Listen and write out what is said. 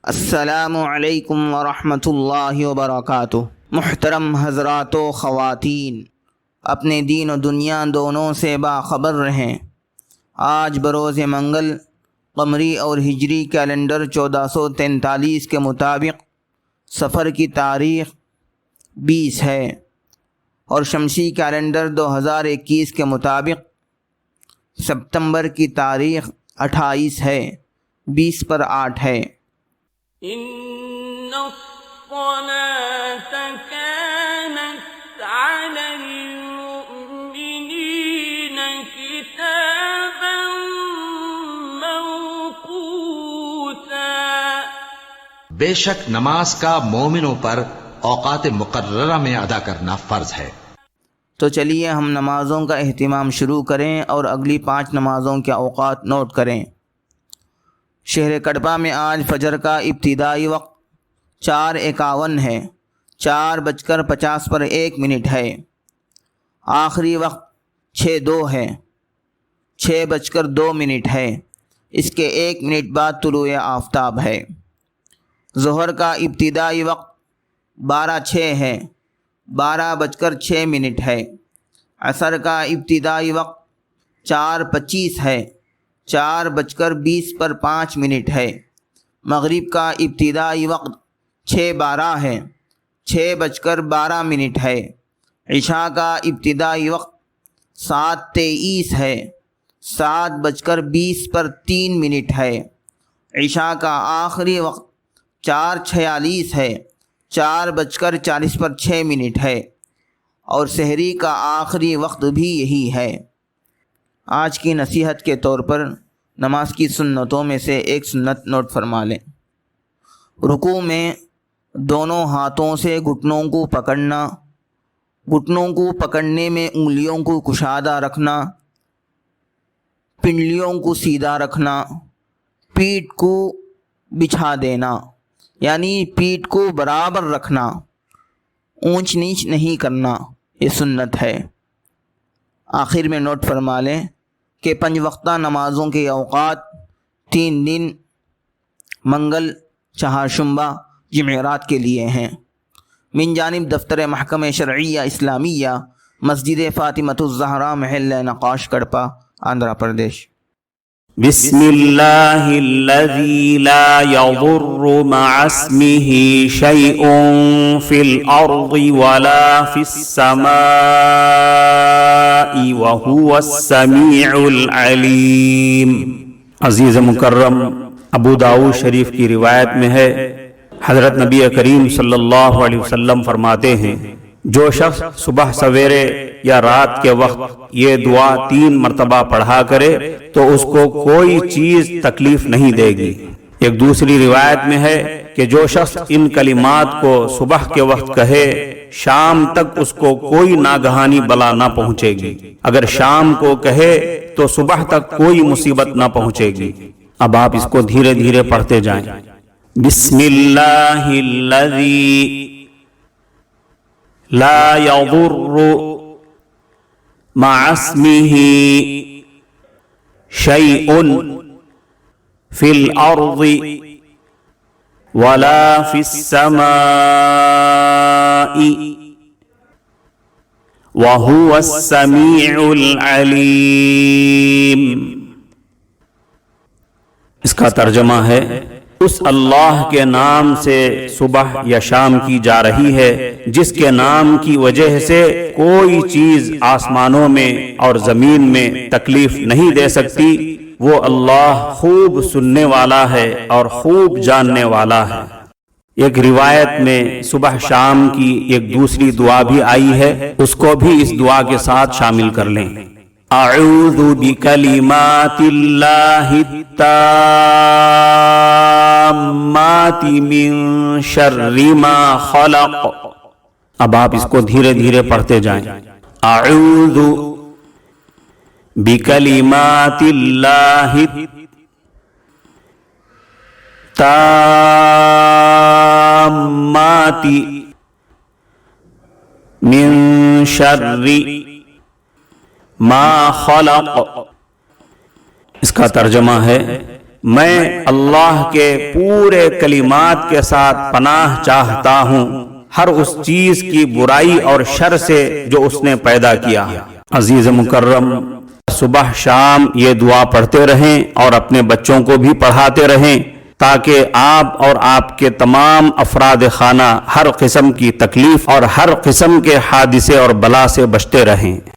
السلام علیکم ورحمۃ اللہ وبرکاتہ۔ محترم حضرات و خواتین، اپنے دین و دنیا دونوں سے باخبر رہیں۔ آج بروز منگل قمری اور ہجری کیلنڈر 1443 کے مطابق سفر کی تاریخ 20 ہے اور شمسی کیلنڈر 2021 کے مطابق ستمبر کی تاریخ 28 ہے، 20 پر 8 ہے۔ ان الصلاة كانت على المؤمنين كتابا موقوتا۔ بے شک نماز کا مومنوں پر اوقات مقررہ میں ادا کرنا فرض ہے۔ تو چلیے ہم نمازوں کا اہتمام شروع کریں اور اگلی 5 نمازوں کے اوقات نوٹ کریں۔ شہر کڑپہ میں آج فجر کا ابتدائی وقت 4:51 ہے، 4:50 پر 1 منٹ ہے۔ آخری وقت 6:02 ہے، 6:02 ہے۔ اس کے 1 منٹ بعد طلوع آفتاب ہے۔ ظہر کا ابتدائی وقت 12:06 ہے، 12:06 ہے۔ عصر کا ابتدائی وقت 4:25 ہے، 4:20 پر 5 منٹ ہے۔ مغرب کا ابتدائی وقت 6:12 ہے، 6:12 ہے۔ عشاء کا ابتدائی وقت 7:23 ہے، 7:20 پر 3 منٹ ہے۔ عشاء کا آخری وقت 4:46 ہے، 4:40 پر 6 منٹ ہے، اور سحری کا آخری وقت بھی یہی ہے۔ آج کی نصیحت کے طور پر نماز کی سنتوں میں سے ایک سنت نوٹ فرما لیں۔ رکوع میں دونوں ہاتھوں سے گھٹنوں کو پکڑنا، گھٹنوں کو پکڑنے میں انگلیوں کو کشادہ رکھنا، پنڈلیوں کو سیدھا رکھنا، پیٹھ کو بچھا دینا، یعنی پیٹھ کو برابر رکھنا، اونچ نیچ نہیں کرنا، یہ سنت ہے۔ آخر میں نوٹ فرما لیں کہ 5 وقتہ نمازوں کے اوقات 3 دن منگل، چہارشنبہ، جمعرات کے لیے ہیں۔ من جانب دفتر محکمہ شرعیہ اسلامیہ، مسجد فاطمۃ الزہرا، محل نقاش، کڑپہ، آندھرا پردیش۔ بسم اللہ الذی لا یضر مع اسمہ شیء فی الارض ولا فی السماء وہو السمیع العلیم۔ عزیز مکرم، ابو داؤد شریف کی روایت میں ہے، حضرت نبی کریم صلی اللہ علیہ وسلم فرماتے ہیں، جو شخص صبح سویرے یا رات کے وقت یہ دعا 3 مرتبہ پڑھا کرے تو اس کو کوئی چیز تکلیف نہیں دے گی۔ ایک دوسری روایت میں ہے کہ جو شخص ان کلمات کو صبح کے وقت کہے، شام تک اس کو کوئی ناگہانی بلا نہ پہنچے گی۔ اگر شام کو کہے تو صبح تک کوئی مصیبت نہ پہنچے گی۔ اب آپ اس کو دھیرے دھیرے پڑھتے جائیں۔ بسم اللہ الذی لا یضر مع اسمہ شیء فی الارض ولا فی السماء وہو السمیع العلیم۔ اس کا ترجمہ ہے، اس اللہ کے نام سے صبح یا شام کی جا رہی ہے جس کے نام کی وجہ سے کوئی چیز آسمانوں میں اور زمین میں تکلیف نہیں دے سکتی۔ وہ اللہ خوب سننے والا ہے اور خوب جاننے والا ہے۔ ایک روایت میں صبح شام کی ایک دوسری دعا بھی آئی ہے، اس کو بھی اس دعا کے ساتھ شامل کر لیں۔ اعوذ بکلمات اللہ التامات من شر ما خلق۔ اب آپ اس کو دھیرے دھیرے پڑھتے جائیں۔ اعوذ بکلمات اللہ التامات من شر ما خلق۔ اس کا ترجمہ ہے، میں اللہ کے پورے کلمات کے ساتھ پناہ چاہتا ہوں ہر اس چیز کی برائی اور شر سے جو اس نے پیدا کیا۔ عزیز مکرم، صبح شام یہ دعا پڑھتے رہیں اور اپنے بچوں کو بھی پڑھاتے رہیں تاکہ آپ اور آپ کے تمام افراد خانہ ہر قسم کی تکلیف اور ہر قسم کے حادثے اور بلا سے بچتے رہیں۔